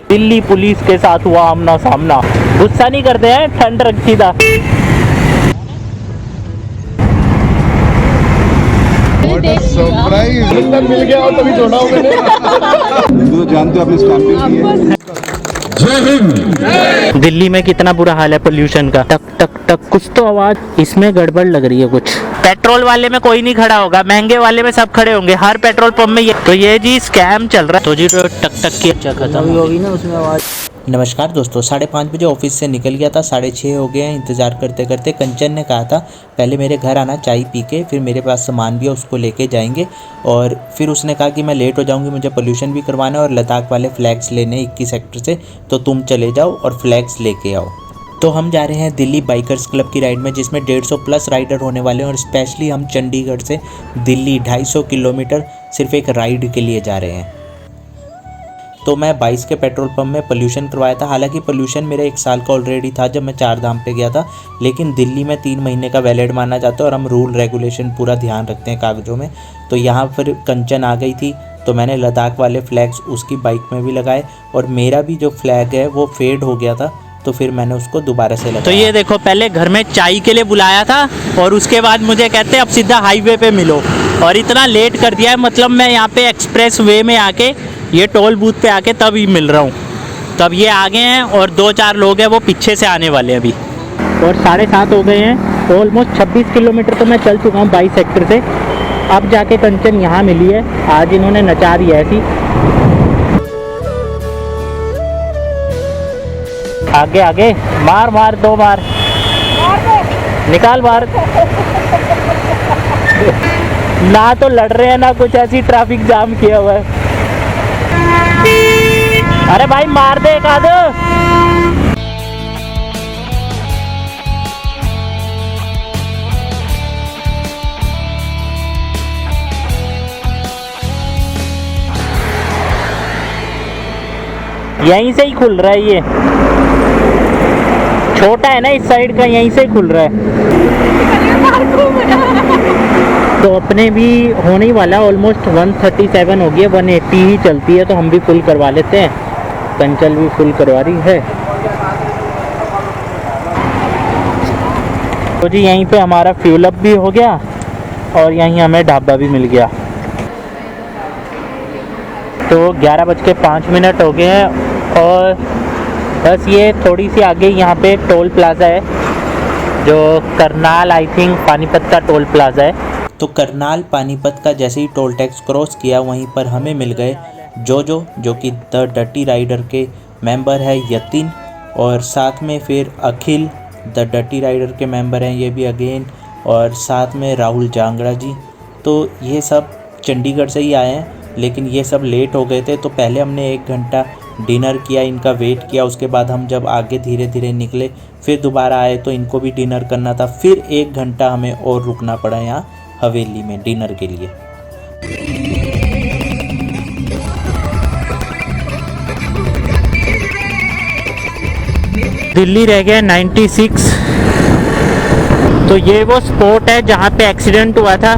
Delhi police के साथ हुआ आमना सामना। गुस्सा नहीं करते हैं, ठंड रखी था। सरप्राइज मिल गया और तभी छोड़ा हूं मैंने। तो जानते हो आपने स्टैंपिंग की है। दिल्ली में कितना बुरा हाल है पोल्यूशन का। टक टक टक कुछ तो आवाज इसमें गड़बड़ लग रही है कुछ। पेट्रोल वाले में कोई नहीं खड़ा होगा, महंगे वाले में सब खड़े होंगे हर पेट्रोल पंप में। ये तो ये जी स्कैम चल रहा है। तो जी तो टक टक की अच्छा खत्म होगी ना उसमें आवाज। नमस्कार दोस्तों, 5:30 बजे ऑफिस से निकल गया था, 6:30 हो गए हैं इंतज़ार करते करते। कंचन ने कहा था पहले मेरे घर आना चाय पी के, फिर मेरे पास सामान भी है उसको लेके जाएंगे। और फिर उसने कहा कि मैं लेट हो जाऊंगी, मुझे पोल्यूशन भी करवाना है और लद्दाख वाले फ्लैग्स लेने 21 सेक्टर से, तो तुम चले जाओ और फ्लैग्स लेके आओ। तो हम जा रहे हैं दिल्ली बाइकर्स क्लब की राइड में, जिसमें 150 प्लस राइडर होने वाले हैं। और स्पेशली हम चंडीगढ़ से दिल्ली 250 किलोमीटर सिर्फ एक राइड के लिए जा रहे हैं। तो मैं 22 के पेट्रोल पंप में पोल्यूशन करवाया था। हालांकि पोल्यूशन मेरा 1 साल का ऑलरेडी था जब मैं 4 धाम पे गया था, लेकिन दिल्ली में 3 महीने का वैलिड माना जाता है और हम रूल रेगुलेशन पूरा ध्यान रखते हैं कागज़ों में। तो यहाँ पर कंचन आ गई थी, तो मैंने लद्दाख वाले फ्लैग्स उसकी बाइक में भी लगाए और मेरा भी जो फ्लैग है वो फेड हो गया था, तो फिर मैंने उसको दोबारा से लगाया। तो ये देखो, पहले घर में चाय के लिए बुलाया था और उसके बाद मुझे कहते अब सीधा हाईवे पे मिलो, और इतना लेट कर दिया है। मतलब मैं यहाँ पे एक्सप्रेस वे में आके, ये टोल बूथ पे आके तब ही मिल रहा हूँ। तब ये आगे हैं और 2-4 लोग हैं वो पीछे से आने वाले हैं अभी। और 7:30 हो गए हैं। ऑलमोस्ट 26 किलोमीटर तो मैं चल चुका हूँ 22 सेक्टर से। अब जाके कंचन यहाँ मिली है। आज इन्होंने नचा दी ऐसी। आगे आगे मार मार 2 मार निकाल बाहर। ना तो लड़ रहे हैं ना कुछ, ऐसी ट्रैफिक जाम किया हुआ है। अरे भाई मार दे एक आध। यहीं से ही खुल रहा है, ये छोटा है ना इस साइड का, यहीं से ही खुल रहा है। तो अपने भी होने ही वाला, ऑलमोस्ट 137 हो गया, 180 ही चलती है, तो हम भी फुल करवा लेते हैं। कंचल भी फुल करवा रही है। तो जी यहीं पे हमारा फ्यूल अप भी हो गया और यहीं हमें ढाबा भी मिल गया। तो 11:05 हो गए हैं और बस ये थोड़ी सी आगे यहाँ पे टोल प्लाज़ा है, जो करनाल आई थिंक पानीपत का टोल प्लाज़ा है। तो करनाल पानीपत का जैसे ही टोल टैक्स क्रॉस किया, वहीं पर हमें मिल गए जो कि द डर्टी राइडर के मेंबर है यतिन, और साथ में फिर अखिल द डर्टी राइडर के मेंबर हैं ये भी अगेन, और साथ में राहुल जांगड़ा जी। तो ये सब चंडीगढ़ से ही आए हैं, लेकिन ये सब लेट हो गए थे। तो पहले हमने 1 घंटा डिनर किया, इनका वेट किया। उसके बाद हम जब आगे धीरे धीरे निकले, फिर दोबारा आए तो इनको भी डिनर करना था। फिर 1 घंटा हमें और रुकना पड़ा यहाँ हवेली में डिनर के लिए। दिल्ली रह गया 96। तो ये वो स्पॉट है जहाँ पे एक्सीडेंट हुआ था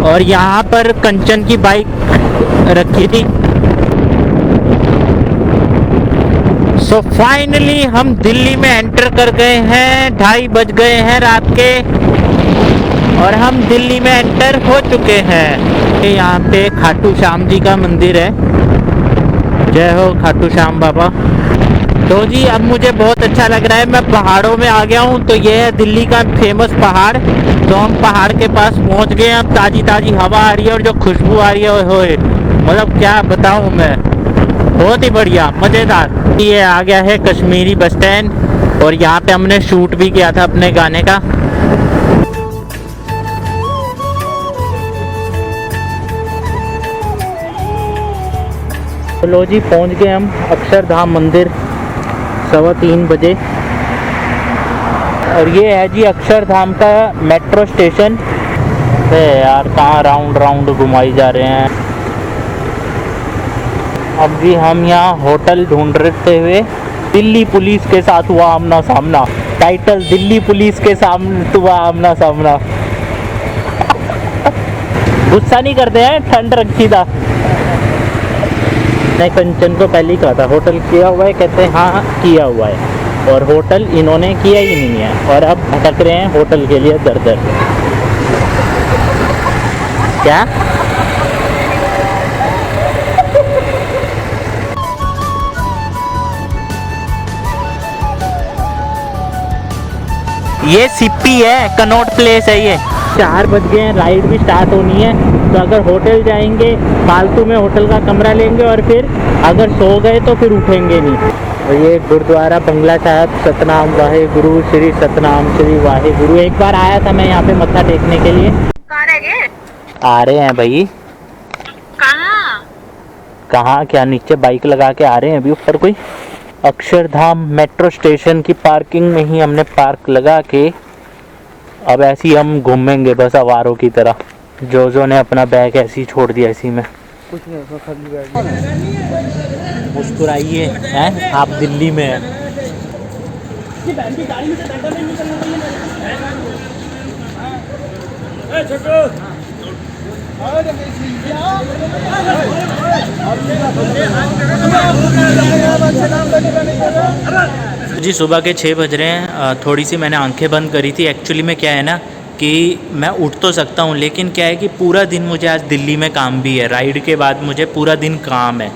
और यहाँ पर कंचन की बाइक रखी थी। सो फाइनली हम दिल्ली में एंटर कर गए हैं। 2:30 बज गए हैं रात के और हम दिल्ली में एंटर हो चुके हैं। यहाँ पे खाटू श्याम जी का मंदिर है। जय हो खाटू श्याम बाबा। तो जी अब मुझे बहुत अच्छा लग रहा है, मैं पहाड़ों में आ गया हूँ। तो ये है दिल्ली का फेमस पहाड़। तो हम पहाड़ के पास पहुँच गए हैं। अब ताज़ी ताज़ी हवा आ रही है और जो खुशबू आ रही है होए, मतलब क्या बताऊँ मैं, बहुत ही बढ़िया मज़ेदार। ये आ गया है कश्मीरी बस स्टैंड और यहाँ पे हमने शूट भी किया था अपने गाने का। तो लो जी पहुँच गए हम अक्षरधाम मंदिर 3:15 बजे। और ये है जी अक्षरधाम का मेट्रो स्टेशन। अरे यार कहाँ राउंड राउंड घुमाई जा रहे हैं। अब भी हम यहाँ होटल ढूंढ रहे हुए। दिल्ली पुलिस के साथ हुआ आमना सामना। टाइटल दिल्ली पुलिस के सामने हुआ आमना सामना। गुस्सा नहीं करते हैं, ठंड रखी था। मैं कंचन को पहले ही कहा था होटल किया हुआ है, कहते हैं हाँ किया हुआ है, और होटल इन्होंने किया ही नहीं है और अब भटक रहे हैं होटल के लिए दर दर। क्या ये सिप्पी है, कनॉट प्लेस है ये। 4 बज गए हैं, राइड भी स्टार्ट होनी है, तो अगर होटल जाएंगे फालतू में होटल का कमरा लेंगे और फिर अगर सो गए तो फिर उठेंगे नहीं। और ये गुरुद्वारा बंगला साहब सतनाम वाहे गुरु श्री सतनाम श्री वाहे गुरु। एक बार आया था मैं यहाँ पे मत्था टेकने के लिए। कहाँ रह गए? आ रहे हैं भाई। कहाँ क्या, नीचे बाइक लगा के आ रहे हैं अभी ऊपर कोई। अक्षरधाम मेट्रो स्टेशन की पार्किंग में ही हमने पार्क लगा के अब ऐसे ही हम घूमेंगे बस आवारों की तरह। जोजो ने अपना बैग ऐसे ही छोड़ दिया इसी में। कुछ नहीं, खाली बैग। मुस्कुराइए हैं, आप दिल्ली में हैं। जी सुबह के 6 बज रहे हैं। थोड़ी सी मैंने आंखें बंद करी थी। एक्चुअली में क्या है ना कि मैं उठ तो सकता हूँ, लेकिन क्या है कि पूरा दिन मुझे आज दिल्ली में काम भी है। राइड के बाद मुझे पूरा दिन काम है,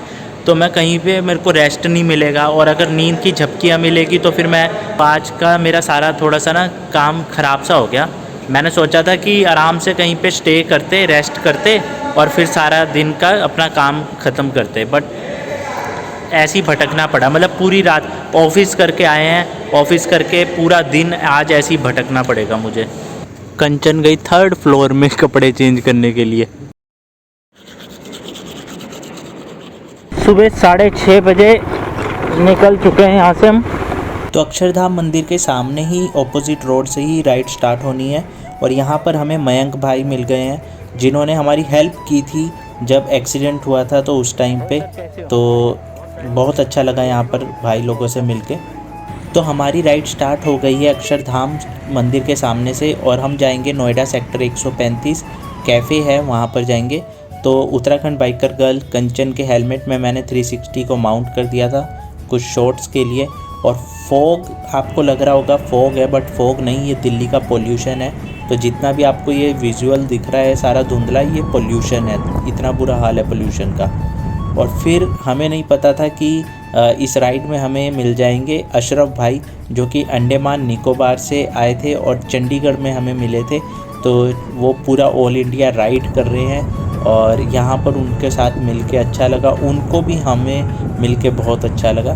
तो मैं कहीं पे मेरे को रेस्ट नहीं मिलेगा, और अगर नींद की झपकियाँ मिलेगी तो फिर मैं आज का मेरा सारा थोड़ा सा ना काम ख़राब सा हो गया। मैंने सोचा था कि आराम से कहीं पे स्टे करते, रेस्ट करते और फिर सारा दिन का अपना काम ख़त्म करते, बट ऐसे ही भटकना पड़ा। मतलब पूरी रात ऑफिस करके आए हैं, ऑफिस करके पूरा दिन आज ऐसे ही भटकना पड़ेगा मुझे। कंचन गई 3rd फ्लोर में कपड़े चेंज करने के लिए। सुबह 6:30 बजे निकल चुके हैं यहाँ से हम। तो अक्षरधाम मंदिर के सामने ही ऑपोजिट रोड से ही राइड स्टार्ट होनी है, और यहाँ पर हमें मयंक भाई मिल गए हैं जिन्होंने हमारी हेल्प की थी जब एक्सीडेंट हुआ था तो उस टाइम पे। तो बहुत अच्छा लगा यहाँ पर भाई लोगों से मिलके। तो हमारी राइड स्टार्ट हो गई है अक्षरधाम मंदिर के सामने से, और हम जाएंगे नोएडा सेक्टर 135 कैफ़े है, वहाँ पर जाएंगे। तो उत्तराखंड बाइकर गर्ल कंचन के हेलमेट में मैंने 360 को माउंट कर दिया था कुछ शॉट्स के लिए। और फॉग आपको लग रहा होगा फॉग है, बट फॉग नहीं, ये दिल्ली का पोल्यूशन है। तो जितना भी आपको ये विजुअल दिख रहा है सारा धुंधला, ये पोल्यूशन है, इतना बुरा हाल है पोल्यूशन का। और फिर हमें नहीं पता था कि इस राइड में हमें मिल जाएंगे अशरफ भाई, जो कि अंडमान निकोबार से आए थे और चंडीगढ़ में हमें मिले थे। तो वो पूरा ऑल इंडिया राइड कर रहे हैं, और यहाँ पर उनके साथ मिलके अच्छा लगा, उनको भी हमें मिलके बहुत अच्छा लगा।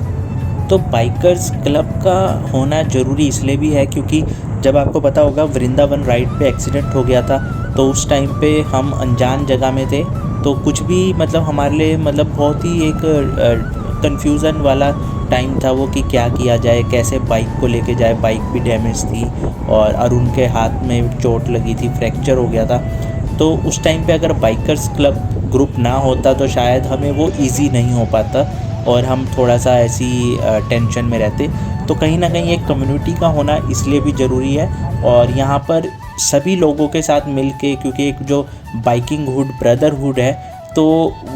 तो बाइकर्स क्लब का होना ज़रूरी इसलिए भी है क्योंकि जब आपको पता होगा वृंदावन राइड पे एक्सीडेंट हो गया था, तो उस टाइम पे हम अनजान जगह में थे, तो कुछ भी मतलब हमारे लिए मतलब बहुत ही एक कंफ्यूजन वाला टाइम था वो, कि क्या किया जाए, कैसे बाइक को लेके जाए। बाइक भी डैमेज थी और अरुण के हाथ में चोट लगी थी, फ्रैक्चर हो गया था। तो उस टाइम पे अगर बाइकर्स क्लब ग्रुप ना होता तो शायद हमें वो इजी नहीं हो पाता और हम थोड़ा सा ऐसी टेंशन में रहते। तो कहीं ना कहीं एक कम्युनिटी का होना इसलिए भी ज़रूरी है, और यहाँ पर सभी लोगों के साथ मिल के, क्योंकि एक जो बाइकिंग हुड ब्रदरहुड है तो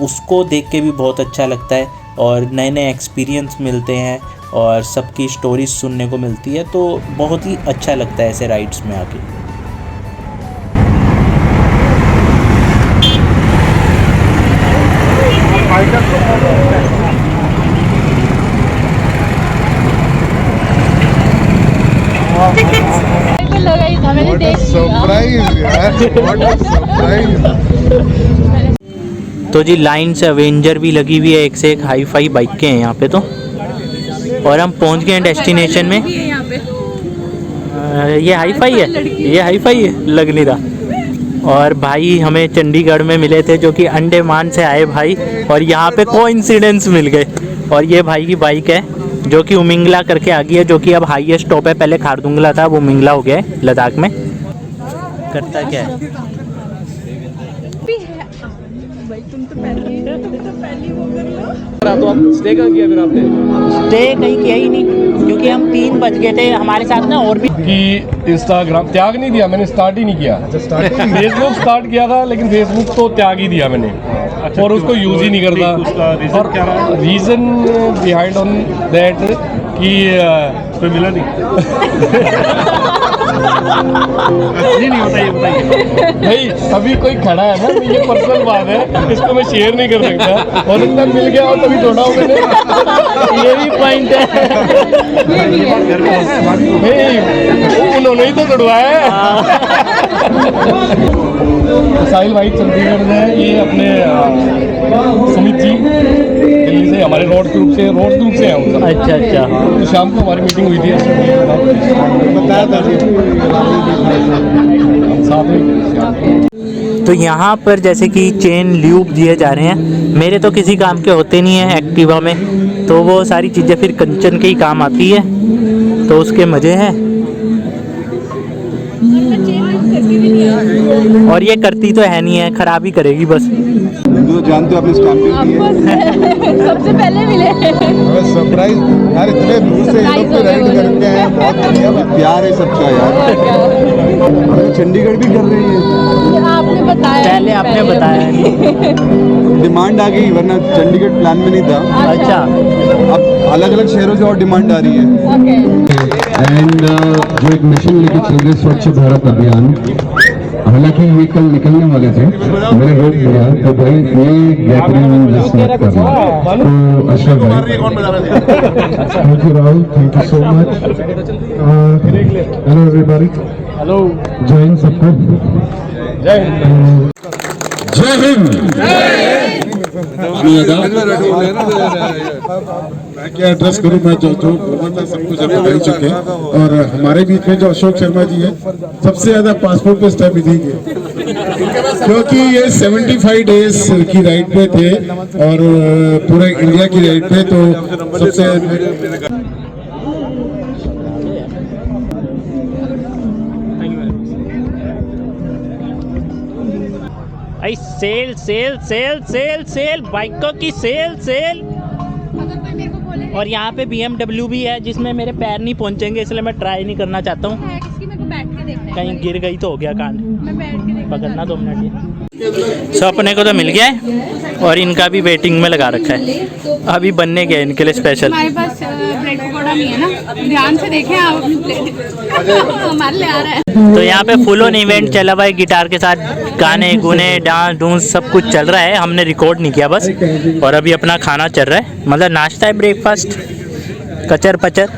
उसको देख के भी बहुत अच्छा लगता है, और नए नए एक्सपीरियंस मिलते हैं और सबकी स्टोरीज सुनने को मिलती है। तो बहुत ही अच्छा लगता है ऐसे राइड्स में आके। तो जी लाइन से अवेंजर भी लगी हुई है, एक से एक हाई फाई बाइकें हैं यहाँ पे। तो और हम पहुँच गए हैं डेस्टिनेशन में। ये हाई फाई है, ये हाई फाई है, लग नहीं रहा। और भाई हमें चंडीगढ़ में मिले थे जो कि अंडमान से आए भाई, और यहाँ पे कोइंसिडेंस मिल गए। और ये भाई की बाइक है जो कि उमिंगला करके आ गई है, जो कि अब हाईएस्ट स्टॉप है। पहले खारदुंगला था, वो उमिंगला हो गया है लद्दाख में। करता क्या है भाई, तुम तो पहली वो कर लो। तो आप स्टे कहाँ किया फिर आपने? स्टे कहीं किया ही नहीं, क्योंकि हम 3 बज गए थे। हमारे साथ ना और भी कि इंस्टाग्राम त्याग नहीं दिया, मैंने स्टार्ट ही नहीं किया। फेसबुक स्टार्ट किया था, लेकिन फेसबुक तो त्याग ही दिया मैंने। और उसको यूज़ ही नहीं करता। और रीज़न बिहाइंड ऑन दैट कि कोई मिला नहीं। नहीं होता, ये बताइए भाई। अभी कोई खड़ा है ना, ये पर्सनल बात है, इसको मैं शेयर नहीं कर सकता। और इतना मिल गया और तभी छोड़ा हूँ मैंने। ये भी पॉइंट है। नहीं, उन्होंने ही तो तोड़वाया है। साहिल भाई चंडीगढ़ में, ये अपने सुमित जी दिल्ली से, हमारे रोड ग्रुप से हैं हम सब। अच्छा अच्छा। तो शाम को हमारी मीटिंग हुई थी, बताया था हम साथ में। तो यहाँ पर जैसे कि चेन ल्यूब दिए जा रहे हैं, मेरे तो किसी काम के होते नहीं है एक्टिवा में, तो वो सारी चीज़ें फिर कंचन के ही काम आती है, तो उसके मज़े हैं। और ये करती तो है नहीं है, ख़राब ही करेगी बस। तो जानते हो आपने स्टैंपिंग की है। सबसे पहले मिले। सरप्राइज यार, इतने दूर से ये लोग तो राइड करते हैं, बहुत बढ़िया बात। प्यार है सबका यार। अरे चंडीगढ़ भी कर रही है। आपने बताया, पहले आपने बताया नहीं। डिमांड आ गई, वरना चंडीगढ़ प्लान में नहीं था। अच्छा। अब अलग अलग शहरों से और डिमांड आ रही है। एंड जो एक मिशन लेके चल रहे स्वच्छ भारत अभियान, हालांकि ये कल निकलने वाले थे, मैंने रोक दिया तो भाई ये गैदरिंग जस्ट मत करना। तो अशरफ भाई, thank you Rahul, thank you so much. Hello everybody, hello, जय हिंद सबको। जय हिंद। जय हिंद। मैं क्या एड्रेस करूं, मैं जो बोलना था सब कुछ अभी बता चुके हैं। और हमारे बीच में जो अशोक शर्मा जी है, सबसे ज्यादा पासपोर्ट पे स्टैम्प इन्हीं के, क्योंकि ये 75 डेज की राइड पे थे और पूरे इंडिया की राइड पे, तो सबसे भाई sale sale sale sale sale, बाइकों की सेल सेल। और यहाँ पे BMW भी है जिसमें मेरे पैर नहीं पहुँचेंगे, इसलिए मैं ट्राई नहीं करना चाहता हूँ। कहीं गिर गई तो हो गया कांड। पकड़ना 2 मिनट ये। सो अपने को तो मिल गया है और इनका भी वेटिंग में लगा रखा है, अभी बनने गया इनके लिए स्पेशल। हमारे पास ब्रेड पकौड़ा नहीं है ना, ध्यान से देखें आप अपनी प्लेट। हमारे लिए आ रहा है। तो यहाँ पे फुल ऑन इवेंट चला हुआ है, गिटार के साथ गाने गुने डांस डूंस सब कुछ चल रहा है। हमने रिकॉर्ड नहीं किया बस, और अभी अपना खाना चल रहा है, मतलब नाश्ता है, ब्रेकफास्ट, कचर पचर।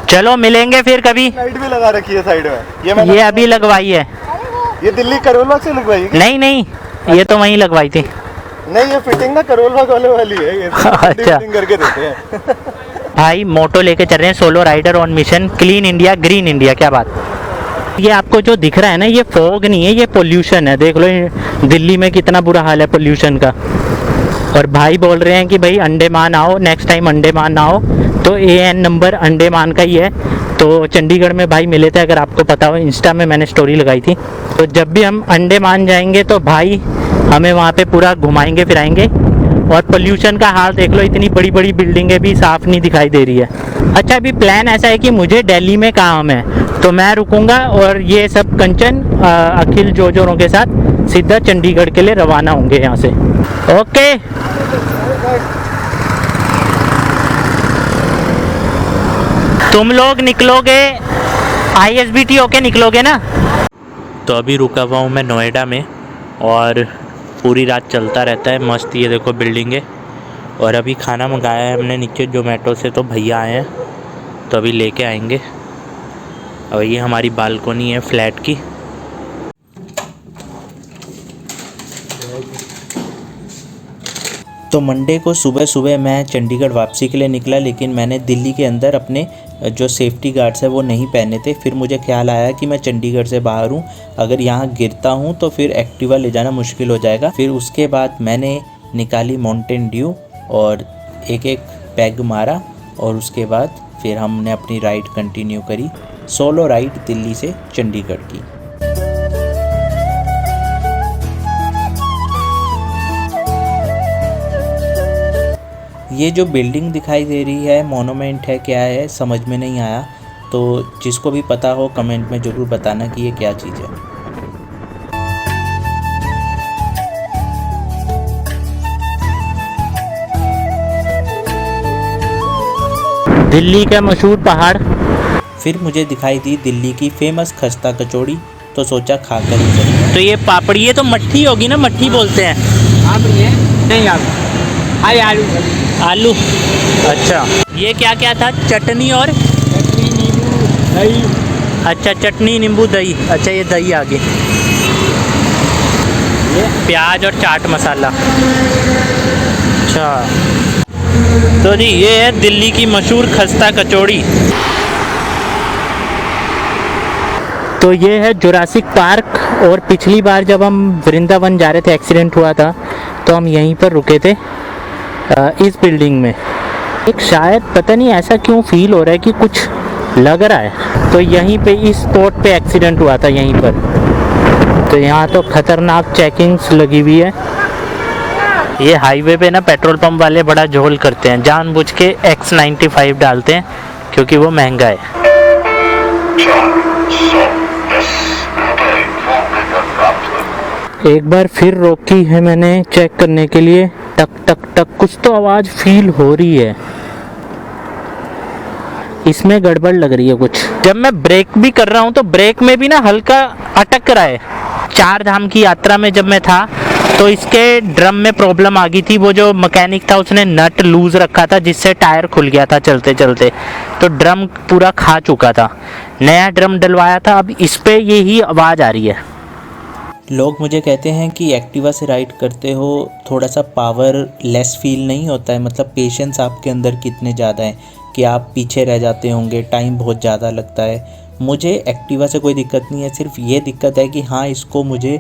चलो मिलेंगे फिर कभी। लाइट भी लगा रखी है साइड में, ये अभी लगवाई है। ये दिल्ली करोल बाग से लगवाई है? नहीं नहीं, ये तो वहीं लगवाई थी। नहीं, ये फिटिंग ना करोल बाग वाले वाली है, ये अच्छा। फिटिंग करके देते हैं। भाई मोटो लेके चल रहे हैं, solo rider on mission, clean India green India. क्या बात। ये आपको जो दिख रहा है ना, ये फॉग नहीं है, ये पोल्यूशन है। देख लो दिल्ली में कितना बुरा हाल है पोल्यूशन का। और भाई बोल रहे हैं कि भाई अंडमान आओ, नेक्स्ट टाइम अंडमान आओ, तो AN नंबर अंडमान का ही है। तो चंडीगढ़ में भाई मिले थे, अगर आपको पता हो, इंस्टा में मैंने स्टोरी लगाई थी। तो जब भी हम अंडमान जाएंगे तो भाई हमें वहाँ पे पूरा घुमाएंगे फिराएंगे। और पोल्यूशन का हाल देख लो, इतनी बड़ी बड़ी बिल्डिंगें भी साफ़ नहीं दिखाई दे रही है। अच्छा, अभी प्लान ऐसा है कि मुझे दिल्ली में काम है, तो मैं रुकूंगा और ये सब कंचन अखिल जोजोरों के साथ सीधा चंडीगढ़ के लिए रवाना होंगे यहाँ से। ओके, तुम लोग निकलोगे ISBT होके निकलोगे ना। तो अभी रुका हुआ हूँ मैं नोएडा में, और पूरी रात चलता रहता है मस्त। ये देखो बिल्डिंगे। और अभी खाना मंगाया है हमने नीचे जोमेटो से, तो भैया आए हैं तो अभी लेके आएंगे। और ये हमारी बालकोनी है फ्लैट की। तो मंडे को सुबह सुबह मैं चंडीगढ़ वापसी के लिए निकला, लेकिन मैंने दिल्ली के अंदर अपने जो सेफ्टी गार्ड्स है वो नहीं पहने थे। फिर मुझे ख्याल आया कि मैं चंडीगढ़ से बाहर हूँ, अगर यहाँ गिरता हूँ तो फिर एक्टिवा ले जाना मुश्किल हो जाएगा। फिर उसके बाद मैंने निकाली माउंटेन ड्यू और एक पैग मारा, और उसके बाद फिर हमने अपनी राइड कंटिन्यू करी सोलो राइड दिल्ली से चंडीगढ़ की। ये जो बिल्डिंग दिखाई दे रही है मोनूमेंट है क्या है समझ में नहीं आया, तो जिसको भी पता हो कमेंट में ज़रूर बताना कि ये क्या चीज़ है। दिल्ली का मशहूर पहाड़। फिर मुझे दिखाई दी दिल्ली की फेमस खस्ता कचौड़ी, तो सोचा खाकर ही चलें। तो ये पापड़ी, ये तो मट्ठी होगी ना, मट्ठी बोलते हैं। नहीं आलू, हाय आलू, आलू। अच्छा, ये क्या क्या था? चटनी और चटनी, नींबू, दही। अच्छा, चटनी नींबू दही। अच्छा, ये दही आ गई, प्याज और चाट मसाला। अच्छा, तो जी ये है दिल्ली की मशहूर खस्ता कचौड़ी। तो ये है जुरासिक पार्क, और पिछली बार जब हम वृंदावन जा रहे थे, एक्सीडेंट हुआ था, तो हम यहीं पर रुके थे इस बिल्डिंग में। एक शायद पता नहीं ऐसा क्यों फील हो रहा है कि कुछ लग रहा है, तो यहीं पे इस स्पॉट पे एक्सीडेंट हुआ था यहीं पर। तो यहाँ तो खतरनाक चेकिंग्स लगी हुई है। ये हाईवे पे ना पेट्रोल पंप वाले बड़ा झोल करते हैं, जानबूझ के X95 डालते हैं क्योंकि वो महंगा है। एक बार फिर रोकी है मैंने चेक करने के लिए। टक टक टक कुछ तो आवाज़ फील हो रही है, इसमें गड़बड़ लग रही है कुछ। जब मैं ब्रेक भी कर रहा हूँ तो ब्रेक में भी ना हल्का अटक रहा है। 4 धाम की यात्रा में जब मैं था तो इसके ड्रम में प्रॉब्लम आ गई थी। वो जो मैकेनिक था उसने नट लूज रखा था जिससे टायर खुल गया था चलते चलते, तो ड्रम पूरा खा चुका था। नया ड्रम डलवाया था, अब इस पे यही आवाज़ आ रही है। लोग मुझे कहते हैं कि एक्टिवा से राइड करते हो थोड़ा सा पावर लेस फील नहीं होता है, मतलब पेशेंस आपके अंदर कितने ज़्यादा है कि आप पीछे रह जाते होंगे, टाइम बहुत ज़्यादा लगता है। मुझे एक्टिवा से कोई दिक्कत नहीं है, सिर्फ ये दिक्कत है कि हाँ इसको मुझे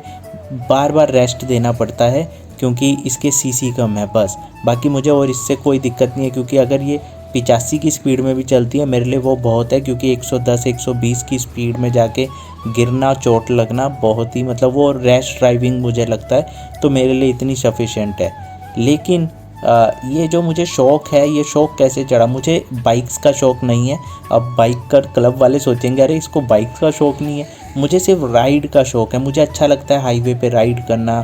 बार बार रेस्ट देना पड़ता है क्योंकि इसके सीसी कम है बस। बाकी मुझे और इससे कोई दिक्कत नहीं है, क्योंकि अगर ये 85 की स्पीड में भी चलती है मेरे लिए वो बहुत है, क्योंकि 110-120 की स्पीड में जाके गिरना, चोट लगना बहुत ही, मतलब वो रैश ड्राइविंग मुझे लगता है, तो मेरे लिए इतनी सफिशेंट है। लेकिन ये जो मुझे शौक़ है, ये शौक़ कैसे चढ़ा? मुझे बाइक्स का शौक़ नहीं है। अब बाइक का क्लब वाले सोचेंगे अरे इसको बाइक्स का शौक़ नहीं है, मुझे सिर्फ राइड का शौक़ है। मुझे अच्छा लगता है हाईवे पे राइड करना,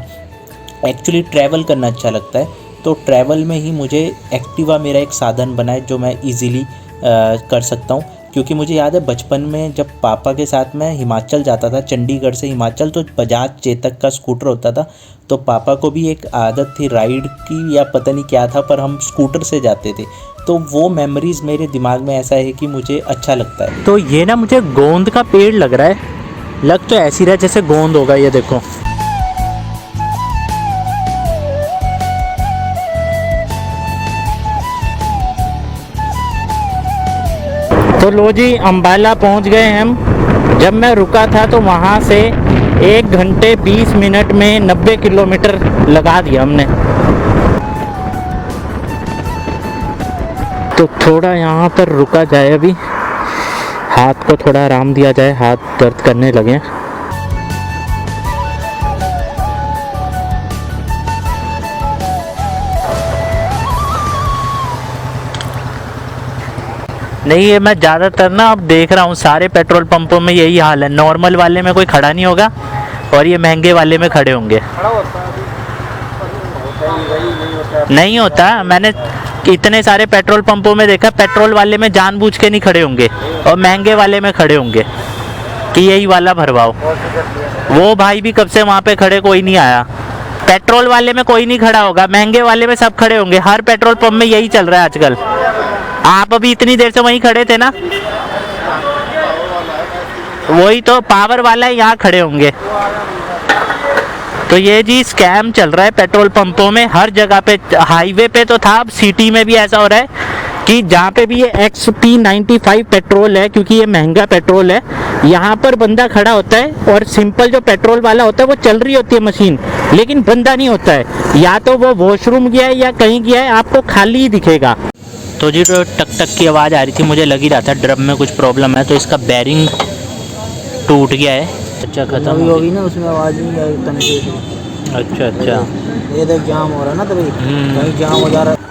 एक्चुअली ट्रैवल करना अच्छा लगता है। तो ट्रैवल में ही मुझे एक्टिवा मेरा एक साधन बना है जो मैं इजीली कर सकता हूँ। क्योंकि मुझे याद है बचपन में जब पापा के साथ मैं हिमाचल जाता था, चंडीगढ़ से हिमाचल, तो बजाज चेतक का स्कूटर होता था, तो पापा को भी एक आदत थी राइड की या पता नहीं क्या था, पर हम स्कूटर से जाते थे। तो वो मेमोरीज़ मेरे दिमाग में ऐसा है कि मुझे अच्छा लगता है। तो ये ना मुझे गोंद का पेड़ लग रहा है, लग तो ऐसी रहा है जैसे गोंद होगा। ये देखो, तो लो जी अम्बाला पहुंच गए हम। जब मैं रुका था तो वहाँ से 1 घंटे 20 मिनट में 90 किलोमीटर लगा दिया हमने। तो थोड़ा यहाँ पर रुका जाए, अभी हाथ को थोड़ा आराम दिया जाए, हाथ दर्द करने लगे। नहीं, ये मैं ज़्यादातर ना अब देख रहा हूँ सारे पेट्रोल पंपों में यही हाल है। नॉर्मल वाले में कोई खड़ा नहीं होगा और ये महंगे वाले में खड़े होंगे। नहीं होता, मैंने इतने सारे पेट्रोल पंपों में देखा, पेट्रोल वाले में जानबूझ के नहीं खड़े होंगे और महंगे वाले में खड़े होंगे कि यही वाला भरवाओ। वो भाई भी कब से वहाँ पे खड़े, कोई नहीं आया। पेट्रोल वाले में कोई नहीं खड़ा होगा, महंगे वाले में सब खड़े होंगे। हर पेट्रोल पंप में यही चल रहा है आजकल। आप अभी इतनी देर से वहीं खड़े थे ना, वही तो पावर वाला है, यहाँ खड़े होंगे। तो ये जी स्कैम चल रहा है पेट्रोल पंपों में हर जगह पे। हाईवे पे तो था, अब सिटी में भी ऐसा हो रहा है कि जहाँ पे भी ये XP95 पेट्रोल है, क्योंकि ये महंगा पेट्रोल है, यहाँ पर बंदा खड़ा होता है और सिंपल जो पेट्रोल वाला होता है वो चल रही होती है मशीन, लेकिन बंदा नहीं होता है। या तो वो वॉशरूम गया है या कहीं गया है, आपको खाली ही दिखेगा। तो जी तो टक टक की आवाज़ आ रही थी, मुझे लग ही रहा था ड्रम में कुछ प्रॉब्लम है, तो इसका बैरिंग टूट गया है। अच्छा खत्म अभी हो होगी ना, उसमें आवाज़ नहीं आई तन से। गई। अच्छा अच्छा ये देख जाम हो रहा है ना, तभी कहीं जाम हो जा रहा है।